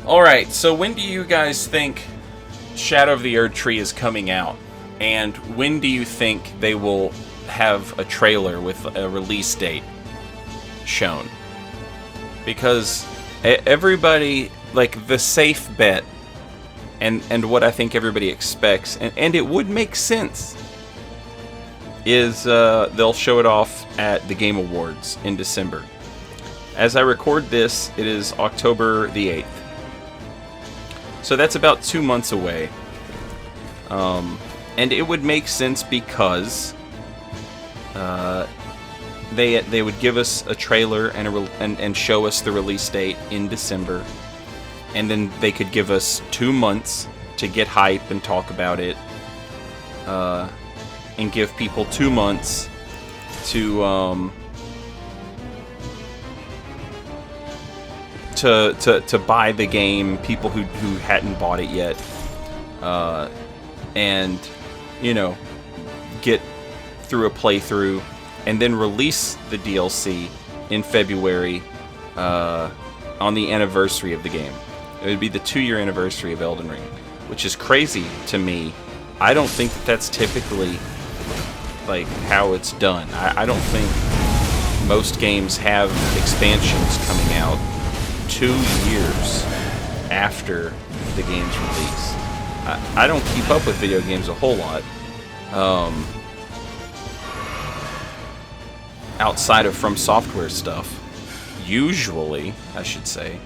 Alright, so when do you guys think Shadow of the Erdtree is coming out? And when do you think they will have a trailer with a release date shown? Because everybody, like, the safe bet, and what I think everybody expects, and it would make sense, is they'll show it off at the Game Awards in December. As I record this, it is October the 8th. So that's about 2 months away. And it would make sense because they would give us a trailer and show us the release date in December. And then they could give us 2 months to get hype and talk about it. And give people 2 months to buy the game, people who hadn't bought it yet, and get through a playthrough, and then release the DLC in February on the anniversary of the game. It would be the 2-year anniversary of Elden Ring, which is crazy to me. I don't think that's typically like how it's done. I don't think most games have expansions coming out 2 years after the game's release. I don't keep up with video games a whole lot. Outside of From Software stuff. Usually, I should say.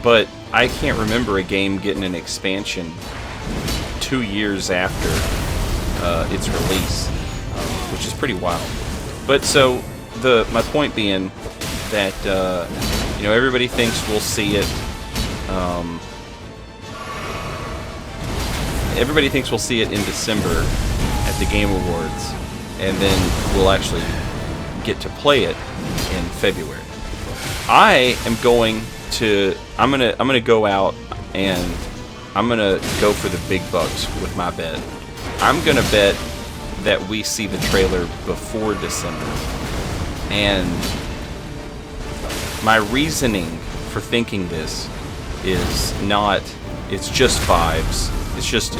But I can't remember a game getting an expansion 2 years after its release, which is pretty wild. But so my point being that everybody thinks we'll see it. Everybody thinks we'll see it in December at the Game Awards, and then we'll actually get to play it in February. I'm gonna go out and I'm gonna go for the big bucks with my bet. I'm gonna bet that we see the trailer before December. And my reasoning for thinking this is not, it's just vibes. It's just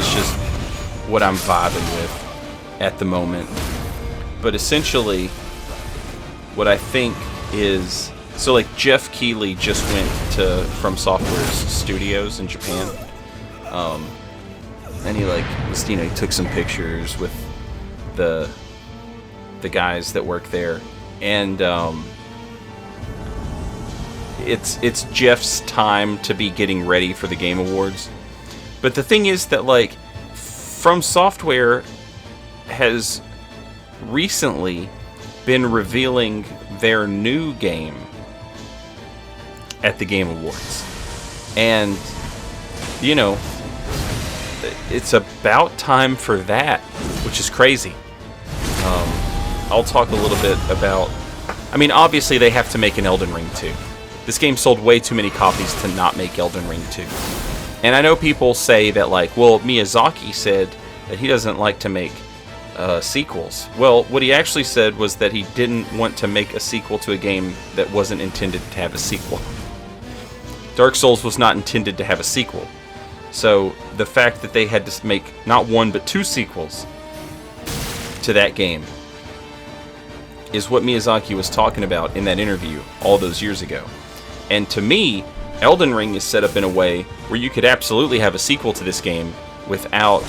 what I'm vibing with at the moment. But essentially, what I think is, so like Jeff Keighley just went to From Software's studios in Japan. And he took some pictures with the guys that work there, and it's Jeff's time to be getting ready for the Game Awards. But the thing is that From Software has recently been revealing their new game at the Game Awards, and it's about time for that, which is crazy. I'll talk a little bit about... obviously they have to make an Elden Ring 2. This game sold way too many copies to not make Elden Ring 2. And I know people say that, Miyazaki said that he doesn't like to make sequels. Well, what he actually said was that he didn't want to make a sequel to a game that wasn't intended to have a sequel. Dark Souls was not intended to have a sequel. So the fact that they had to make not one but 2 sequels to that game is what Miyazaki was talking about in that interview all those years ago. And to me, Elden Ring is set up in a way where you could absolutely have a sequel to this game without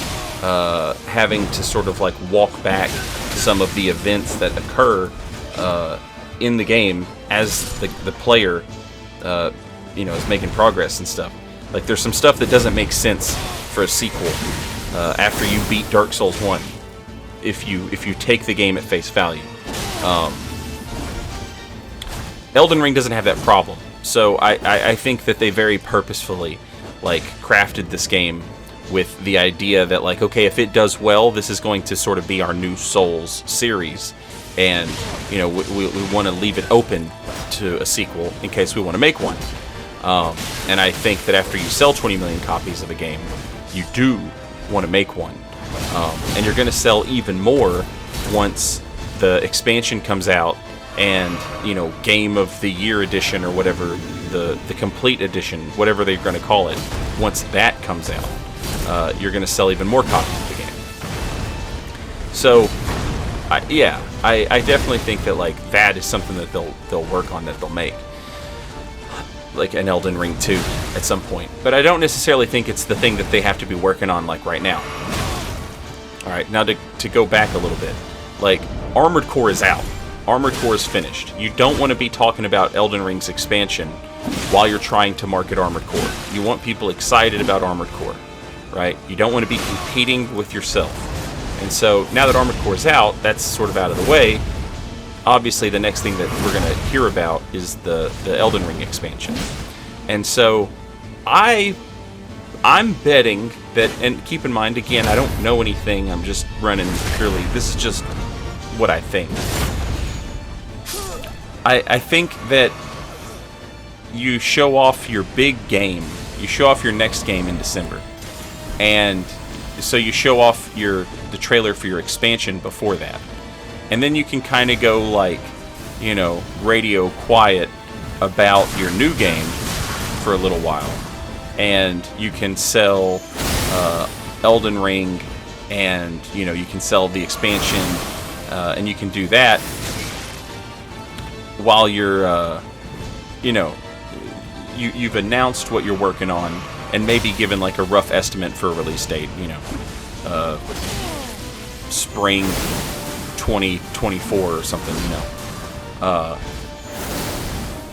having to sort of walk back some of the events that occur in the game as the player is making progress and stuff. There's some stuff that doesn't make sense for a sequel after you beat Dark Souls 1 if you take the game at face value. Elden Ring doesn't have that problem. So I think that they very purposefully crafted this game with the idea that okay, if it does well, this is going to sort of be our new Souls series, and we want to leave it open to a sequel in case we want to make one. And I think that after you sell 20 million copies of a game, you do want to make one, and you're going to sell even more once the expansion comes out and, you know, Game of the Year edition or whatever, the complete edition, whatever they're going to call it, once that comes out, you're going to sell even more copies of the game. So, I definitely think that, like, that is something that they'll work on, that they'll make, like an Elden Ring 2 at some point. But I don't necessarily think it's the thing that they have to be working on, like, right now. Alright, now to go back a little bit. Like, Armored Core is out. Armored Core is finished. You don't want to be talking about Elden Ring's expansion while you're trying to market Armored Core. You want people excited about Armored Core, right? You don't want to be competing with yourself. And so, now that Armored Core is out, that's sort of out of the way. Obviously, the next thing that we're going to hear about is the Elden Ring expansion. And so, I'm betting that, and keep in mind, again, I don't know anything, I'm just running purely, this is just what I think. I think that you show off your big game, you show off your next game in December, and so you show off the trailer for your expansion before that, and then you can kind of go, like, you know, radio quiet about your new game for a little while, and you can sell Elden Ring, and, you know, you can sell the expansion, and you can do that while you're, you know, you've announced what you're working on, and maybe given, like, a rough estimate for a release date, you know, spring 2024 or something, you know.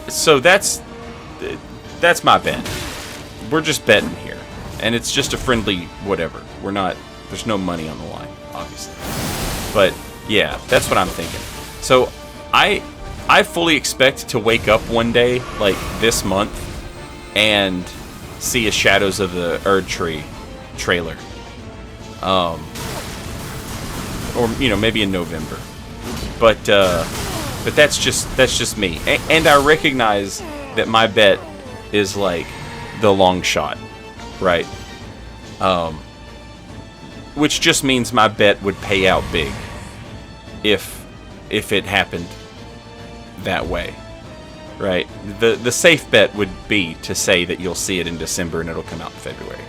So that's my bet. We're just betting here, and it's just a friendly whatever. We're not, there's no money on the line, obviously. But yeah, that's what I'm thinking. So I fully expect to wake up one day, like this month, and see a Shadows of the Erdtree trailer. Or, you know, maybe in November. But that's just me. And I recognize that my bet is, like, the long shot, right? Which just means my bet would pay out big if it happened that way, right? The safe bet would be to say that you'll see it in December and it'll come out in February.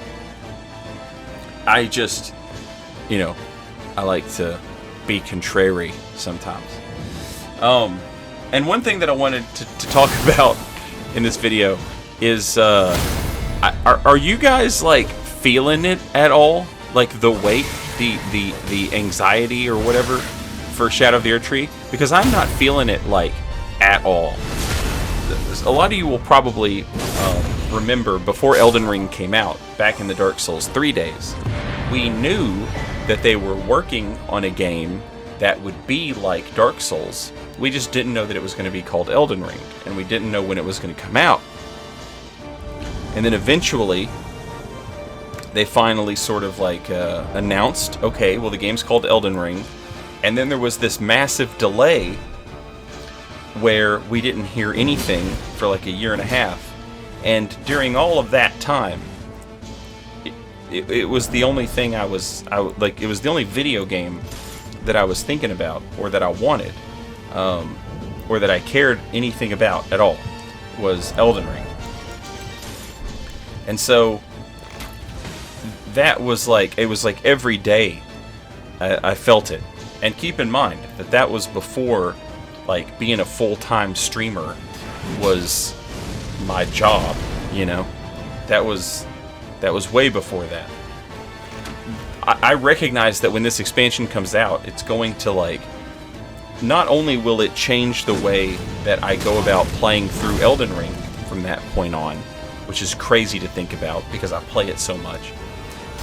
I just, you know, I like to be contrary sometimes. And one thing that I wanted to talk about in this video is, are you guys, like, feeling it at all? Like, the weight, the anxiety or whatever for Shadow of the Erdtree? Because I'm not feeling it, like, at all. A lot of you will probably remember before Elden Ring came out, back in the Dark Souls 3 days, we knew that they were working on a game that would be like Dark Souls. We just didn't know that it was going to be called Elden Ring, and we didn't know when it was going to come out. And then eventually, they finally sort of, like, announced, okay, well, the game's called Elden Ring, and then there was this massive delay where we didn't hear anything for like a year and a half, and during all of that time, it was the only thing it was the only video game that I was thinking about, or that I wanted, or that I cared anything about at all, was Elden Ring. And so that was like, it was like every day I felt it. And keep in mind that was before, like, being a full-time streamer was my job, you know? That was way before that. I recognize that when this expansion comes out, it's going to, like, not only will it change the way that I go about playing through Elden Ring from that point on, which is crazy to think about because I play it so much,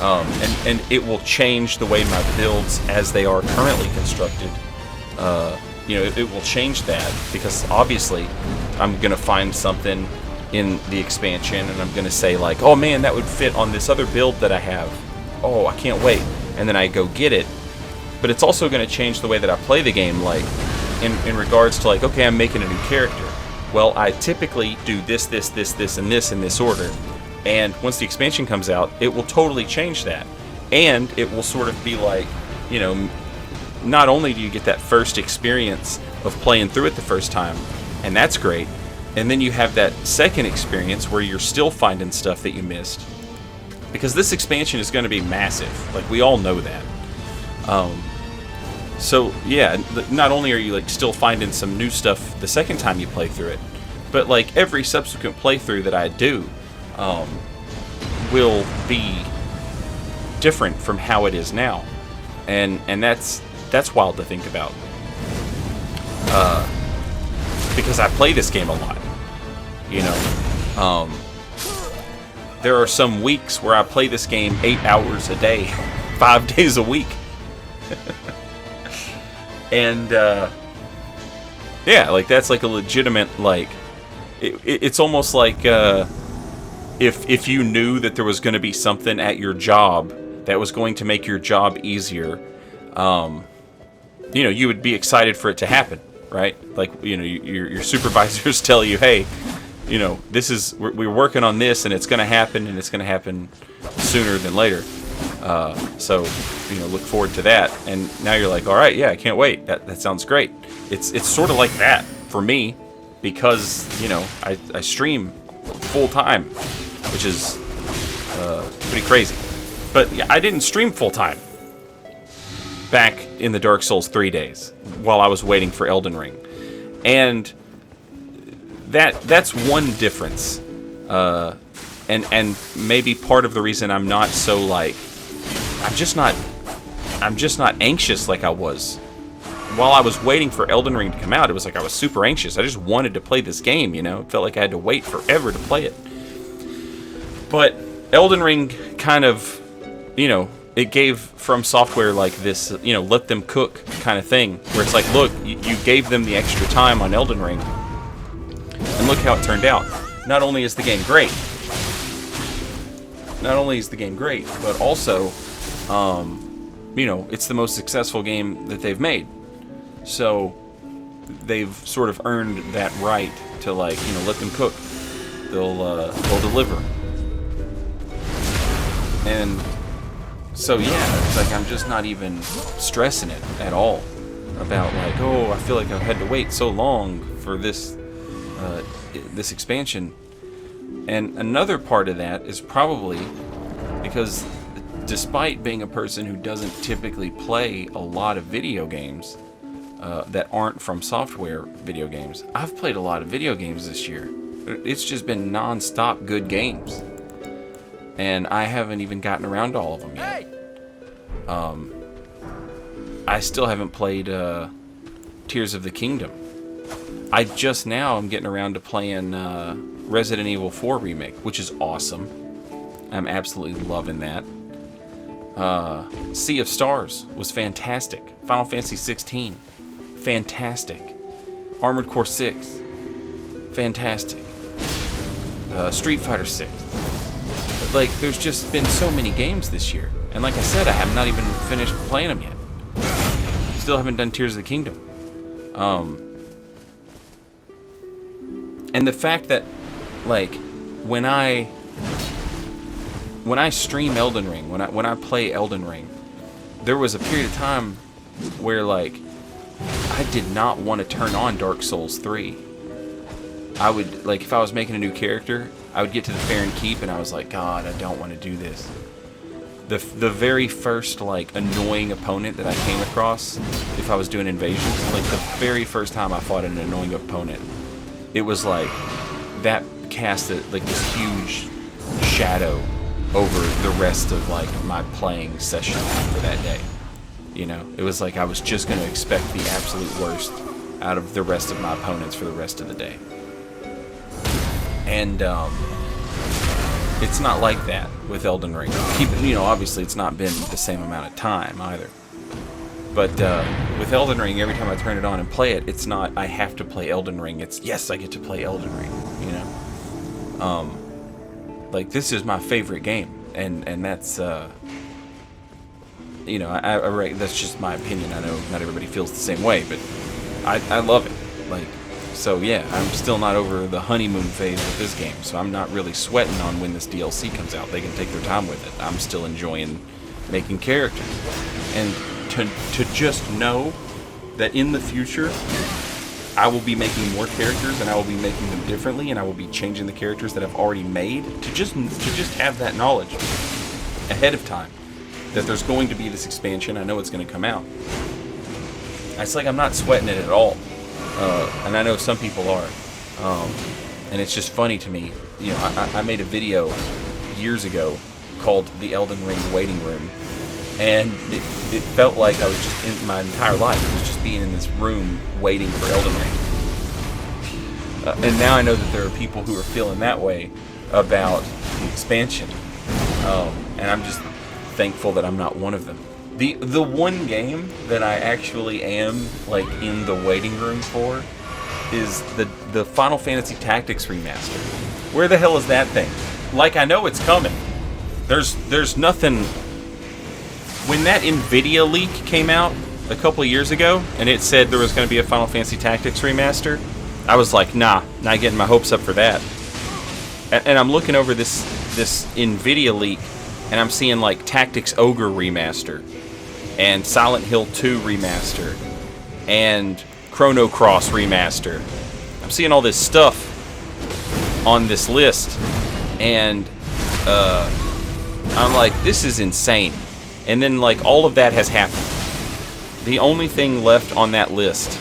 and it will change the way my builds, as they are currently constructed, you know, it will change that, because obviously I'm going to find something in the expansion and I'm going to say, like, oh man, that would fit on this other build that I have. Oh, I can't wait. And then I go get it. But it's also going to change the way that I play the game, like, in regards to, like, okay, I'm making a new character. Well, I typically do this, this, this, this, and this in this order. And once the expansion comes out, it will totally change that. And it will sort of be like, you know, not only do you get that first experience of playing through it the first time, and that's great. And then you have that second experience where you're still finding stuff that you missed, because this expansion is going to be massive. Like, we all know that. So yeah, not only are you like still finding some new stuff the second time you play through it, but like every subsequent playthrough that I do will be different from how it is now, and that's wild to think about, because I play this game a lot, you know. There are some weeks where I play this game 8 hours a day, 5 days a week. And yeah, like that's like a legitimate, like it's almost like if you knew that there was going to be something at your job that was going to make your job easier, you know, you would be excited for it to happen, right? Like, you know, your supervisors tell you, hey, you know, we're working on this, and it's going to happen, and it's going to happen sooner than later. So, you know, look forward to that. And now you're like, all right, yeah, I can't wait. That sounds great. It's sort of like that for me, because, you know, I stream full time, which is pretty crazy. But yeah, I didn't stream full time back in the Dark Souls 3 days while I was waiting for Elden Ring, and that's one difference. And maybe part of the reason I'm not so like, I'm just not anxious like I was while I was waiting for Elden Ring to come out. It was like I was super anxious. I just wanted to play this game, you know. It felt like I had to wait forever to play it. But Elden Ring kind of, you know, it gave From Software like this, you know, let them cook kind of thing, where it's like, look, you gave them the extra time on Elden Ring, and look how it turned out. Not only is the game great, but also, you know, it's the most successful game that they've made. So they've sort of earned that right to, like, you know, let them cook. They'll deliver. And so yeah, it's like I'm just not even stressing it at all about like, oh, I feel like I've had to wait so long for this expansion. And another part of that is probably because, despite being a person who doesn't typically play a lot of video games that aren't From Software video games, I've played a lot of video games this year. It's just been non-stop good games, and I haven't even gotten around to all of them yet. I still haven't played Tears of the Kingdom. I just now am getting around to playing Resident Evil 4 Remake, which is awesome. I'm absolutely loving that. Sea of Stars was fantastic. Final Fantasy 16, fantastic. Armored Core 6, fantastic. Street Fighter 6. Like, there's just been so many games this year. And like I said, I have not even finished playing them yet. Still haven't done Tears of the Kingdom. And the fact that, like, when I stream Elden Ring, when I play Elden Ring, there was a period of time where, like, I did not want to turn on Dark Souls 3. I would, like, if I was making a new character, I would get to the Fair and Keep, and I was like, God, I don't want to do this. The very first, like, annoying opponent that I came across, if I was doing invasions, like, the very first time I fought an annoying opponent, it was like, that cast like this huge shadow over the rest of, like, my playing session for that day. You know, it was like I was just going to expect the absolute worst out of the rest of my opponents for the rest of the day. And it's not like that with Elden Ring. You know, obviously it's not been the same amount of time either. But with Elden Ring, every time I turn it on and play it, it's not I have to play Elden Ring. It's yes, I get to play Elden Ring. You know, like, this is my favorite game, and that's you know, I that's just my opinion. I know not everybody feels the same way, but I love it. Like, so yeah, I'm still not over the honeymoon phase with this game, so I'm not really sweating on when this DLC comes out. They can take their time with it. I'm still enjoying making characters, and to just know that in the future I will be making more characters, and I will be making them differently, and I will be changing the characters that I've already made to just have that knowledge ahead of time that there's going to be this expansion. I know it's going to come out. It's like I'm not sweating it at all, and I know some people are, and it's just funny to me. You know, I made a video years ago called "The Elden Ring Waiting Room," and it felt like I was just in my entire life. I was just being in this room waiting for Elden Ring, and now I know that there are people who are feeling that way about the expansion, and I'm just thankful that I'm not one of them. The one game that I actually am like in the waiting room for is the Final Fantasy Tactics remaster. Where the hell is that thing? Like, I know it's coming. There's nothing. When that NVIDIA leak came out a couple of years ago and it said there was going to be a Final Fantasy Tactics remaster, I was like, nah, not getting my hopes up for that. And I'm looking over this NVIDIA leak, and I'm seeing like Tactics Ogre remaster, and Silent Hill 2 remaster, and Chrono Cross remaster. I'm seeing all this stuff on this list, and I'm like, this is insane. And then like all of that has happened. The only thing left on that list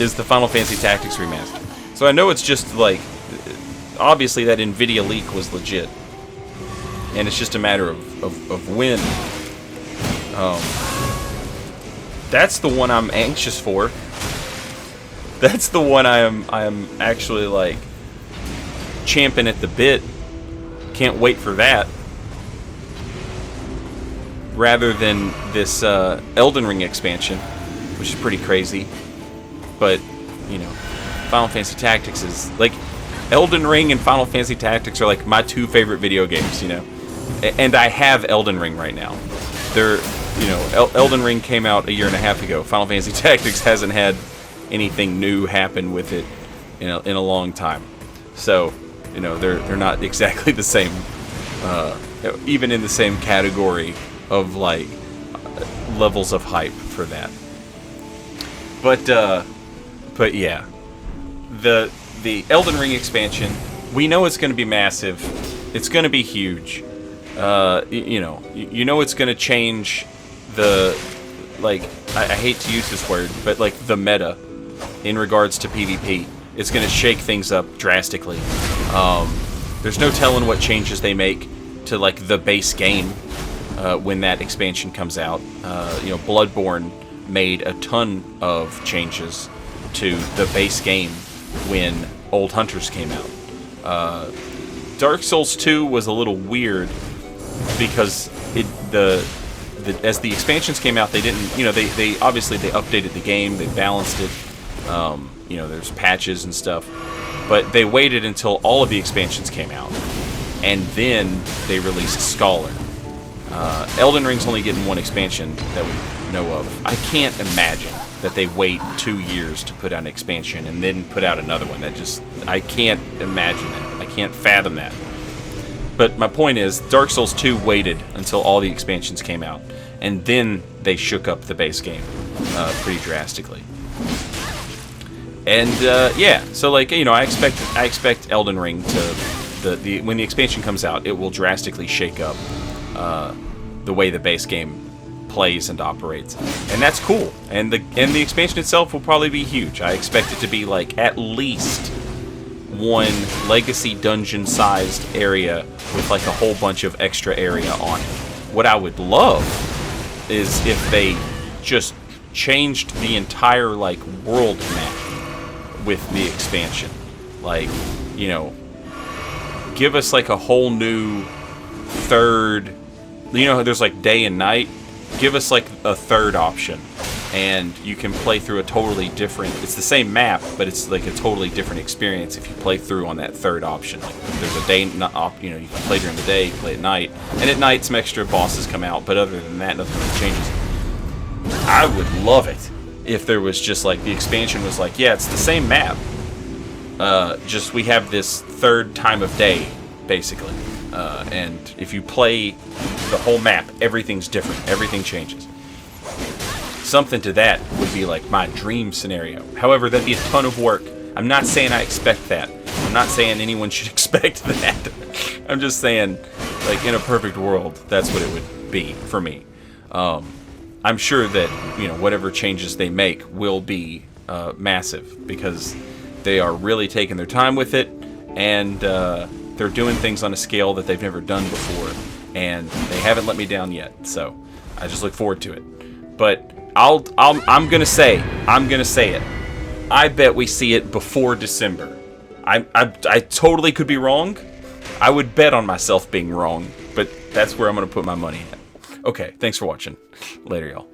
is the Final Fantasy Tactics remaster. So I know it's just like, obviously that NVIDIA leak was legit, and it's just a matter of when. That's the one I'm anxious for. That's the one I am actually like champing at the bit. Can't wait for that. Rather than this Elden Ring expansion, which is pretty crazy. But, you know, Final Fantasy Tactics is like, Elden Ring and Final Fantasy Tactics are like my two favorite video games, you know. And I have Elden Ring right now. They're, you know, Elden Ring came out a year and a half ago. Final Fantasy Tactics hasn't had anything new happen with it in a long time. So, you know, they're not exactly the same, even in the same category of like levels of hype for that. But yeah, the Elden Ring expansion, we know it's going to be massive. It's going to be huge. You know it's going to change the, like, I hate to use this word, but like the meta in regards to PvP. It's going to shake things up drastically. There's no telling what changes they make to like the base game when that expansion comes out. You know, Bloodborne made a ton of changes to the base game when Old Hunters came out. Dark Souls 2 was a little weird because as the expansions came out, they didn't, you know, they obviously they updated the game, they balanced it. You know, there's patches and stuff, but they waited until all of the expansions came out, and then they released Scholar. Elden Ring's only getting one expansion that we know of. I can't imagine that they wait 2 years to put out an expansion and then put out another one. I can't imagine that. I can't fathom that. But my point is, Dark Souls 2 waited until all the expansions came out, and then they shook up the base game pretty drastically. And yeah, so like, you know, I expect Elden Ring to when the expansion comes out, it will drastically shake up the way the base game plays and operates, and that's cool. And the expansion itself will probably be huge. I expect it to be like at least one legacy dungeon sized area with like a whole bunch of extra area on it. What I would love is if they just changed the entire like world map with the expansion. Like, you know, give us like a whole new third, you know, there's like day and night. Give us like a third option, and you can play through a totally different, it's the same map, but it's like a totally different experience if you play through on that third option. Like, there's a day, you know, you can play during the day, play at night, and at night some extra bosses come out, but other than that, nothing really changes. I would love it if there was just like, the expansion was like, yeah, it's the same map, just we have this third time of day, basically. And if you play the whole map, everything's different. Everything changes. Something to that would be like my dream scenario. However, that'd be a ton of work. I'm not saying I expect that. I'm not saying anyone should expect that. I'm just saying, like, in a perfect world, that's what it would be for me. I'm sure that, you know, whatever changes they make will be massive, because they are really taking their time with it, and they're doing things on a scale that they've never done before, and they haven't let me down yet. So I just look forward to it. But I'm gonna say it. I bet we see it before December. I totally could be wrong. I would bet on myself being wrong, but that's where I'm gonna put my money at. Okay, thanks for watching. Later, y'all.